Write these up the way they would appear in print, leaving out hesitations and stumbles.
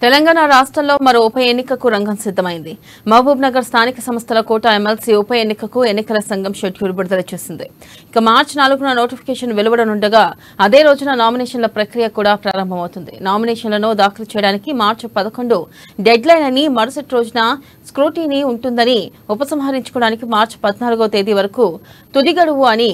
తెలంగాణ రాష్ట్రంలో మరో ఉప ఎన్నికకు రంగం సిద్ధమైంది. మహబూబ్ నగర్ స్థానిక సంస్థల కోట ఎమ్మెల్సీ ఉప ఎన్నికకు ఎన్నికల సంఘం షెడ్యూల్ విడుదల చేసింది. ఇక మార్చి 4న నోటిఫికేషన్ వెలువడనుండగా అదే రోజున నామినేషన్ల ప్రక్రియ కూడా ప్రారంభమవుతుంది. నామినేషన్లను దాఖలు చేయడానికి మార్చి 11 డెడ్ లైన్ అని, మరుసటి రోజున స్క్రూటీనీ ఉంటుందని, ఉపసంహరించుకోవడానికి మార్చి 14వ తేదీ వరకు తుది గడువు అని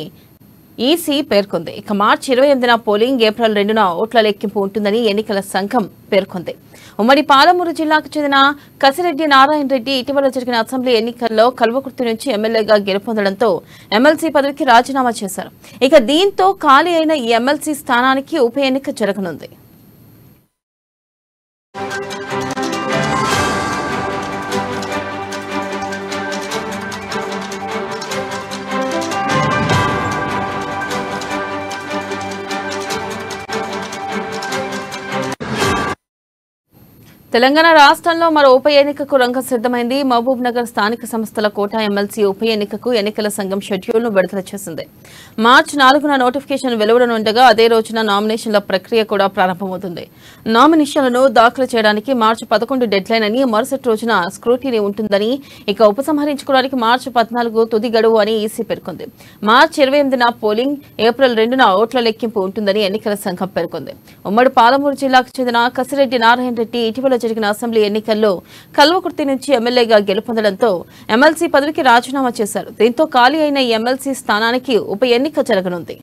ఈసీ పేర్కొంది. ఇక మార్చి 28న పోలింగ్, ఏప్రిల్ 2న ఓట్ల లెక్కింపు ఉంటుందని ఎన్నికల సంఘం పేర్కొంది. ఉమ్మడి పాలమూరు జిల్లాకు చెందిన కసిరెడ్డి నారాయణ రెడ్డి ఇటీవల జరిగిన అసెంబ్లీ ఎన్నికల్లో కల్వకుర్తి నుంచి ఎమ్మెల్యేగా గెలుపొందడంతో ఎమ్మెల్సీ పదవికి రాజీనామా చేశారు. ఇక దీంతో ఖాళీ అయిన ఈ ఎమ్మెల్సీ స్థానానికి ఉప ఎన్నిక జరగనుంది. తెలంగాణ రాష్ట్రంలో మరో ఉప ఎన్నికకు రంగం సిద్ధమైంది. మహబూబ్ నగర్ స్థానిక సంస్థల కోట ఎమ్మెల్సీ ఉప ఎన్నికకు ఎన్నికల సంఘం షెడ్యూల్ను విడుదల చేసింది. మార్చి 4న నోటిఫికేషన్ వెలువడనుండగా అదే రోజున నామినేషన్ల ప్రక్రియ కూడా ప్రారంభమవుతుంది. నామినేషన్లను దాఖలు చేయడానికి మార్చి 11 డెడ్ లైన్ అని, మరుసటి రోజున స్క్రూటీనీ ఉంటుందని, ఇక ఉపసంహరించుకోవడానికి మార్చి 14 తుది గడువు అని ఈసీ పేర్కొంది. మార్చి 28న పోలింగ్, ఏప్రిల్ 2న ఓట్ల లెక్కింపు ఉంటుందని ఎన్నికల సంఘం పేర్కొంది. ఉమ్మడి పాలమూరు జిల్లాకు చెందిన కసిరెడ్డి నారాయణ రెడ్డి ఇటీవల జరిగిన అసెంబ్లీ ఎన్నికల్లో కల్వకుర్తి నుంచి ఎమ్మెల్యేగా గెలుపొందడంతో ఎమ్మెల్సీ పదవికి రాజీనామా చేశారు. దీంతో ఖాళీ అయిన ఈ ఎమ్మెల్సీ స్థానానికి ఉప ఎన్నిక జరగనుంది.